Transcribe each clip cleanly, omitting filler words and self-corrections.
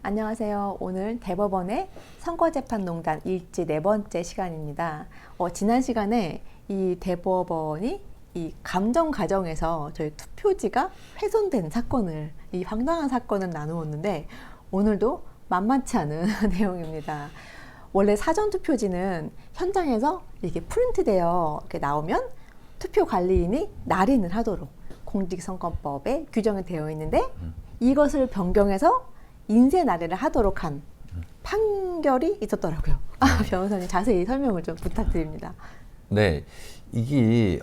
안녕하세요. 오늘 대법원의 선거재판농단 일지 네 번째 시간입니다. 지난 시간에 이 대법원이 이 감정 과정에서 저희 투표지가 훼손된 사건을, 이 황당한 사건을 나누었는데 오늘도 만만치 않은 내용입니다. 원래 사전 투표지는 현장에서 이렇게 프린트되어 이렇게 나오면 투표 관리인이 날인을 하도록 공직선거법에 규정이 되어 있는데 이것을 변경해서 인쇄 날인을 하도록 한 판결이 있었더라고요. 변호사님 자세히 설명을 좀 부탁드립니다. 네, 이게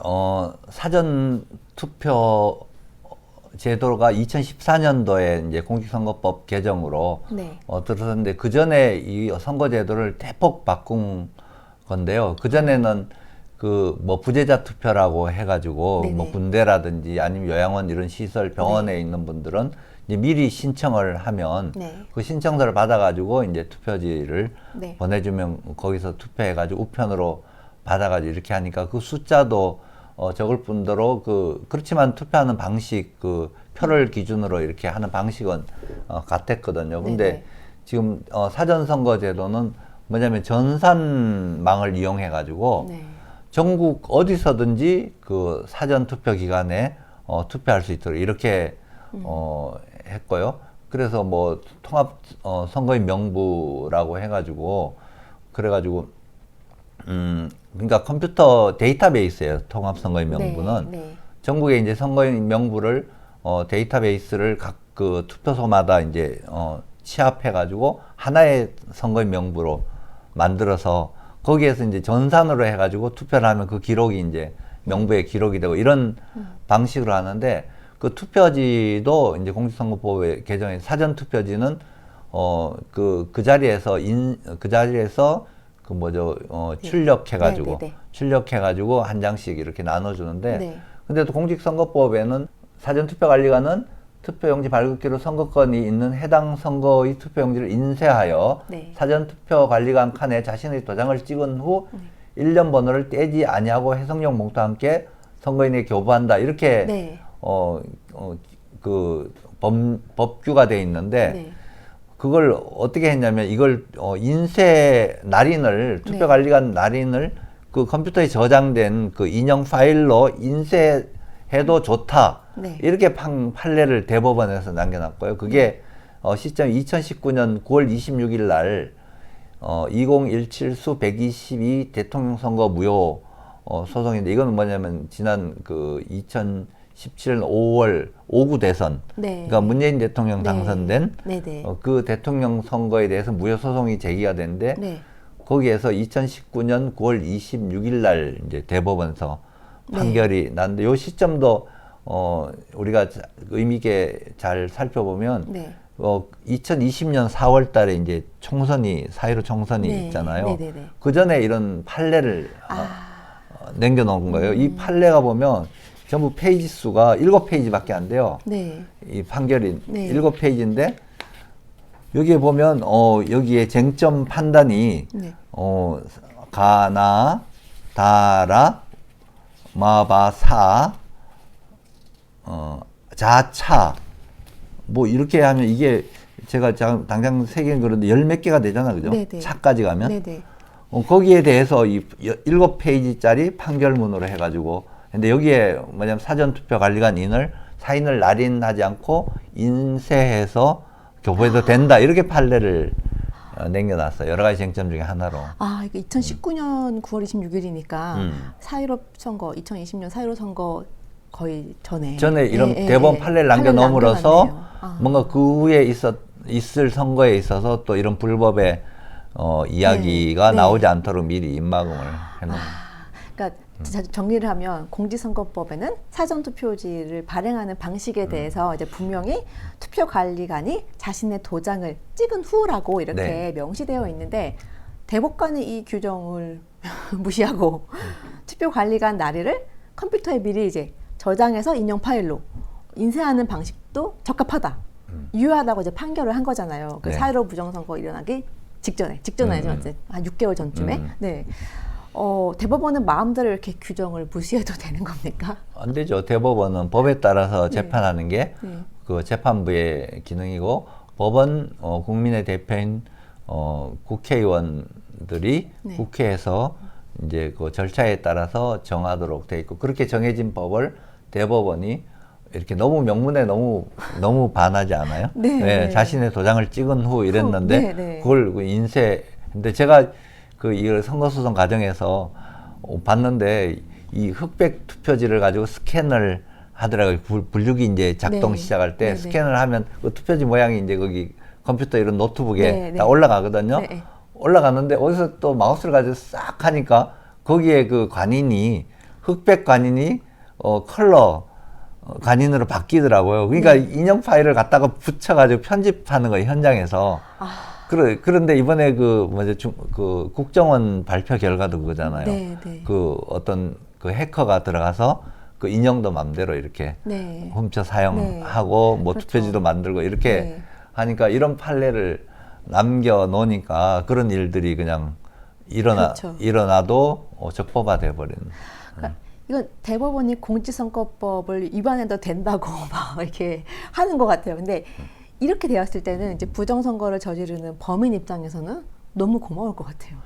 사전 투표 제도가 2014년도에 이제 공직선거법 개정으로 네. 들어섰는데 그 전에 이 선거 제도를 대폭 바꾼 건데요. 그 전에는 그 뭐 부재자 투표라고 해가지고 네네. 뭐 군대라든지 아니면 요양원 이런 시설 병원에 있는 분들은 이제 미리 신청을 하면 네. 그 신청서를 받아가지고 이제 투표지를 네. 보내주면 거기서 투표해가지고 우편으로 받아가지고 이렇게 하니까 그 숫자도 적을 뿐더러 그렇지만 투표하는 방식 그 표를 기준으로 이렇게 하는 방식은 같았거든요. 근데 네네. 지금 사전선거 제도는 뭐냐면 전산망을 이용해가지고 네. 전국 어디서든지 그 사전 투표 기간에 투표할 수 있도록 이렇게 했고요. 그래서 뭐 통합 선거인 명부라고 해가지고 그래가지고 그러니까 컴퓨터 데이터베이스예요. 통합 선거인 명부는 네. 네. 전국에 이제 선거인 명부를 데이터베이스를 각 그 투표소마다 이제 취합해가지고 하나의 선거인 명부로 만들어서 거기에서 이제 전산으로 해가지고 투표를 하면 그 기록이 이제 명부에 기록이 되고 이런 방식으로 하는데 그 투표지도 이제 공직선거법의 개정에 사전 투표지는 그 자리에서 그 뭐죠 출력해가지고 네. 출력해가지고 한 장씩 이렇게 나눠주는데 네. 근데 또 공직선거법에는 사전 투표관리관은 투표용지 발급기로 선거권이 있는 해당 선거의 투표용지를 인쇄하여 네. 사전투표관리관 칸에 자신의 도장을 찍은 후 1년 번호를 떼지 아니하고 해석용 봉투와 함께 선거인에게 교부한다. 이렇게 네. 그 법규가 돼 있는데 네. 그걸 어떻게 했냐면 이걸 인쇄 날인을 투표관리관 날인을 그 컴퓨터에 저장된 그 인형 파일로 인쇄해도 좋다. 네. 이렇게 판례를 대법원에서 남겨놨고요. 그게 시점이 2019년 9월 26일 날 2017수 122 대통령 선거 무효 소송인데 이거는 뭐냐면 지난 그 2017년 5월 5구 대선 네. 그러니까 문재인 대통령 당선된 네. 그 대통령 선거에 대해서 무효 소송이 제기가 됐는데 네. 거기에서 2019년 9월 26일 날 이제 대법원에서 판결이 났는데 요 시점도 우리가 의미 있게 잘 살펴보면 네. 2020년 4월 달에 이제 총선이 4.15 총선이 네. 있잖아요. 네네네. 그 전에 이런 판례를 남겨놓은 거예요. 이 판례가 보면 전부 페이지 수가 7페이지밖에 안 돼요. 네. 이 판결이 네. 7페이지인데 여기에 보면 여기에 쟁점 판단이 네. 가나 다라 마바사 자차 뭐 이렇게 하면 이게 제가 당장 세개는 그런데 열 몇 개가 되잖아, 그죠? 네네. 차까지 가면 네네. 거기에 대해서 이 7페이지짜리 판결문으로 해가지고 근데 여기에 뭐냐면 사전투표관리관인을 사인을 날인하지 않고 인쇄해서 교부해도 된다 이렇게 판례를 남겨놨어요. 여러 가지 쟁점 중에 하나로. 이게 2019년 9월 26일이니까 4.15 선거, 2020년 4.15 선거 거의 전에 이런 대법원 판례를 남겨놓음으로써 뭔가 그 후에 있을 선거에 있어서 또 이런 불법의 이야기가 나오지 않도록 미리 입막음을 해놓은. 그러니까 정리를 하면 공직선거법에는 사전투표지를 발행하는 방식에 대해서 이제 분명히 투표관리관이 자신의 도장을 찍은 후라고 이렇게 명시되어 있는데 대법관이 이 규정을 무시하고 투표관리관 날일을 컴퓨터에 미리 이제 저장해서 인형 파일로 인쇄하는 방식도 적합하다, 유효하다고 이제 판결을 한 거잖아요. 그 4.15 부정선거 일어나기 직전에 아니죠, 한 6개월 전쯤에. 네. 대법원은 마음대로 이렇게 규정을 무시해도 되는 겁니까? 안 되죠. 대법원은 법에 따라서 재판하는 게 그 재판부의 기능이고 법은 국민의 대표인 국회의원들이 네. 국회에서 이제 그 절차에 따라서 정하도록 돼 있고 그렇게 정해진 법을 대법원이 이렇게 너무 명문에 너무 반하지 않아요? 네, 네. 자신의 도장을 찍은 후 이랬는데 네, 네. 그걸 근데 제가 이 선거소송 과정에서 봤는데 이 흑백 투표지를 가지고 스캔을 하더라고요. 분류기 이제 작동 네. 시작할 때 네, 네. 스캔을 하면 그 투표지 모양이 이제 거기 컴퓨터 이런 노트북에 네, 네. 다 올라가거든요. 네. 올라가는데 어디서 또 마우스를 가지고 싹 하니까 거기에 그 관인이 흑백 관인이 컬러 관인으로 바뀌더라고요. 그러니까 인형 파일을 갖다가 붙여가지고 편집하는 거예요, 현장에서. 그런데 이번에 그 국정원 발표 결과도 그거잖아요. 네, 네. 그 어떤 그 해커가 들어가서 그 인형도 맘대로 이렇게 네. 훔쳐 사용하고 뭐 그렇죠. 투표지도 만들고 이렇게 네. 하니까 이런 판례를 남겨 놓으니까 그런 일들이 그냥 그렇죠. 일어나도 적법화돼 버리는. 그러니까 이건 대법원이 공직선거법을 위반해도 된다고 막 이렇게 하는 것 같아요. 근데 이렇게 되었을 때는 이제 부정선거를 저지르는 범인 입장에서는 너무 고마울 것 같아요.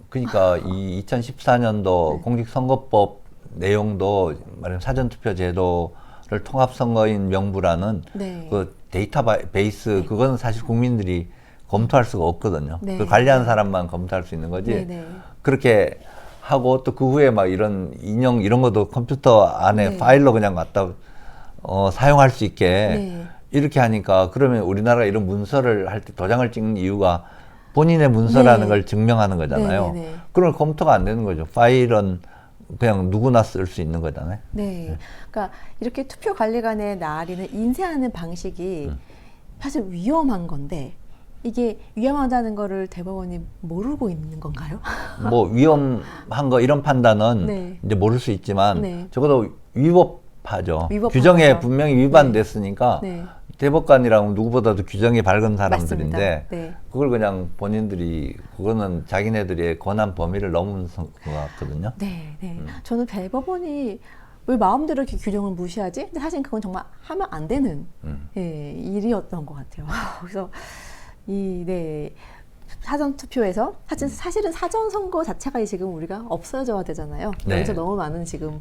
그러니까 이 2014년도 네. 공직선거법 내용도 말하면 사전투표 제도를 통합선거인 명부라는 네. 그 데이터베이스 그거는 사실 국민들이 검토할 수가 없거든요. 네. 그 관리하는 사람만 검토할 수 있는 거지. 네, 네. 그렇게 하고 또 그 후에 막 이런 인형 이런 것도 컴퓨터 안에 네. 파일로 그냥 갖다 사용할 수 있게 네. 이렇게 하니까 그러면 우리나라가 이런 문서를 할 때 도장을 찍는 이유가 본인의 문서라는 네. 걸 증명하는 거잖아요. 네, 네, 네. 그런 검토가 안 되는 거죠. 파일은 그냥 누구나 쓸 수 있는 거잖아요. 네. 그러니까 이렇게 투표 관리관의 나리는 인쇄하는 방식이 사실 위험한 건데 이게 위험하다는 거를 대법원이 모르고 있는 건가요? 뭐 위험한 거 이런 판단은 네. 이제 모를 수 있지만 네. 적어도 위법하죠. 위법하죠. 규정에 분명히 위반됐으니까 네. 대법관이랑 누구보다도 규정이 밝은 사람들인데 맞습니다. 네. 그걸 그냥 본인들이 그거는 자기네들의 권한 범위를 넘은 것 같거든요. 네, 네. 저는 대법원이 왜 마음대로 이렇게 규정을 무시하지? 근데 사실 그건 정말 하면 안 되는 예, 일이었던 것 같아요. 그래서 네. 사전 투표에서 사실은 사전 선거 자체가 지금 우리가 없어져야 되잖아요. 네. 여기서 너무 많은 지금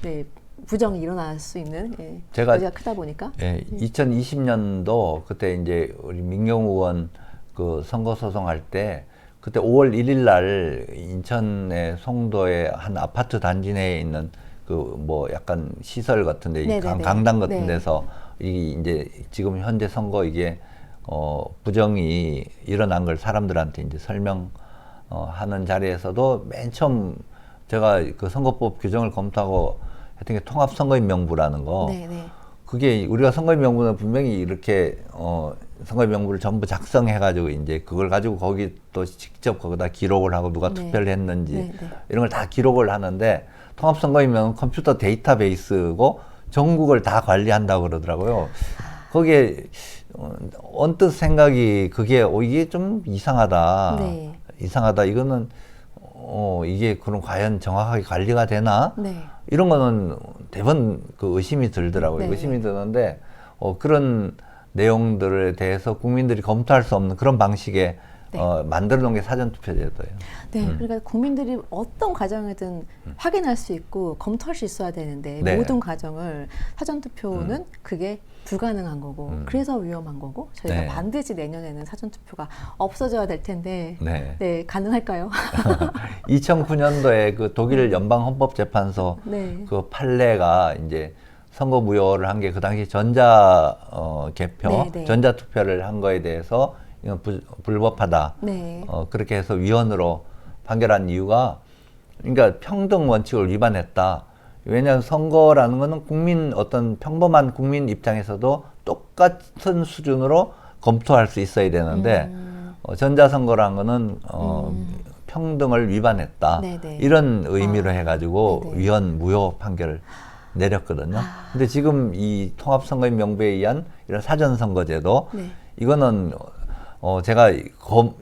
네, 부정이 일어날 수 있는 제가 여지가 크다 보니까. 예, 2020년도 그때 이제 우리 민경우 의원 그 선거 소송할 때 그때 5월 1일 날 인천의 송도의 한 아파트 단지 내에 있는 그 뭐 약간 시설 같은데 네네네. 강당 같은 네. 데서 이 이제 지금 현재 선거 이게 부정이 일어난 걸 사람들한테 이제 설명하는 자리에서도 맨 처음 제가 그 선거법 규정을 검토하고 했던 게 통합선거인 명부라는 거. 네, 네. 그게 우리가 선거인 명부는 분명히 이렇게 선거인 명부를 전부 작성해가지고 이제 그걸 가지고 거기 또 직접 거기다 기록을 하고 누가 네. 투표를 했는지 네, 네. 이런 걸 다 기록을 하는데 통합선거인 명은 컴퓨터 데이터베이스고 전국을 다 관리한다고 그러더라고요. 거기에 언뜻 생각이 그게 이게 좀 이상하다. 네. 이상하다. 이거는 이게 그럼 과연 정확하게 관리가 되나? 네. 이런 거는 대번 그 의심이 들더라고요. 네. 의심이 드는데 그런 내용들에 대해서 국민들이 검토할 수 없는 그런 방식의 네. 만들어 놓은 게 사전투표제도예요. 네, 그러니까 국민들이 어떤 과정이든 확인할 수 있고 검토할 수 있어야 되는데 네. 모든 과정을 사전투표는 그게 불가능한 거고 그래서 위험한 거고 저희가 네. 반드시 내년에는 사전투표가 없어져야 될 텐데 네. 네, 가능할까요? 2009년도에 그 독일 연방헌법재판소 네. 그 판례가 이제 선거 무효를 한 게 그 당시 전자 개표, 네, 네. 전자 투표를 한 거에 대해서 이건 불법하다. 네. 그렇게 해서 위헌으로 판결한 이유가 그러니까 평등 원칙을 위반했다. 왜냐하면 선거라는 거는 어떤 평범한 국민 입장에서도 똑같은 수준으로 검토할 수 있어야 되는데 전자선거라는 거는 평등을 위반했다. 네네. 이런 의미로 해가지고 네네. 위헌 무효 판결을 내렸거든요. 근데 지금 이 통합선거인 명부에 의한 이런 사전선거제도 네. 이거는 제가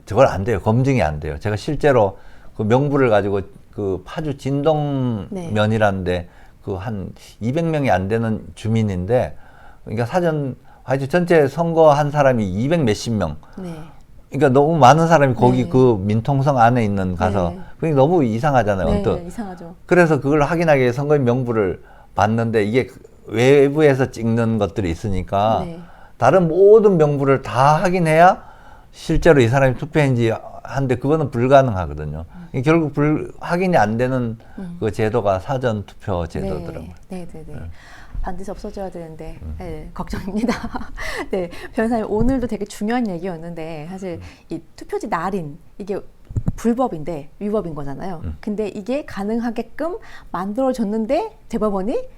저걸 안 돼요. 검증이 안 돼요. 제가 실제로 그 명부를 가지고 그 파주 진동면이라는데 그 한 200명이 안 되는 주민인데 그러니까 사전 하여튼 전체 선거한 사람이 200 몇십 명. 네. 그러니까 너무 많은 사람이 거기 네. 그 민통성 안에 있는 가서 네. 그게 너무 이상하잖아요. 네, 언뜻. 이상하죠. 그래서 그걸 확인하기 위해 선거인 명부를 봤는데 이게 외부에서 찍는 것들이 있으니까 네. 다른 모든 명부를 다 확인해야 실제로 이 사람이 투표했는지 한데 그거는 불가능하거든요. 결국 확인이 안 되는 그 제도가 사전 투표 제도더라고요. 네, 네, 네. 반드시 없어져야 되는데 네, 걱정입니다. 네, 변호사님 오늘도 되게 중요한 얘기였는데 사실 이 투표지 날인 이게 불법인데 위법인 거잖아요. 근데 이게 가능하게끔 만들어줬는데 대법원이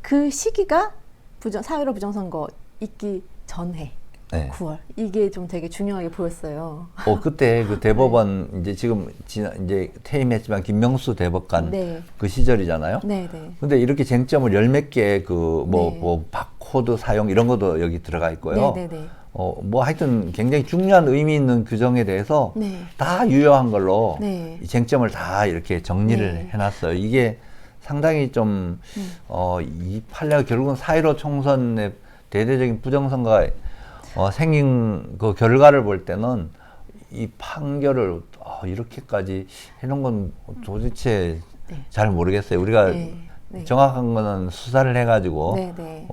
그 시기가 4.15 부정선거 있기 전에 네. 9월 이게 좀 되게 중요하게 보였어요. 그때 그 대법원 이제 지금 이제 퇴임했지만 김명수 대법관 네. 그 시절이잖아요. 네, 네. 근데 이렇게 쟁점을 열 몇 개 그 네. 뭐 바코드 사용 이런 것도 여기 들어가 있고요. 네, 네, 네. 뭐 하여튼 굉장히 중요한 의미 있는 규정에 대해서 네. 다 유효한 걸로 네. 이 쟁점을 다 이렇게 정리를 네. 해놨어요. 이게 상당히 좀 이 판례가 결국은 4.15 총선의 대대적인 부정선거가 생긴 그 결과를 볼 때는 이 판결을 이렇게까지 해놓은 건 도대체 네. 잘 모르겠어요. 우리가 네. 네. 정확한 거는 수사를 해가지고 네, 네.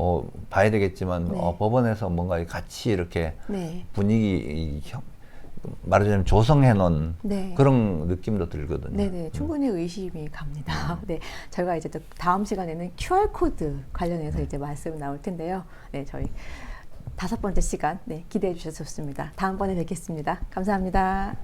봐야 되겠지만 네. 법원에서 뭔가 같이 이렇게 네. 분위기 말하자면 조성해 놓은 네. 그런 느낌도 들거든요. 네네, 충분히 의심이 갑니다. 네, 저희가 이제 또 다음 시간에는 QR코드 관련해서 이제 말씀 나올 텐데요. 네, 저희 5번째 시간 기대해 주셔서 좋습니다. 다음번에 뵙겠습니다. 감사합니다.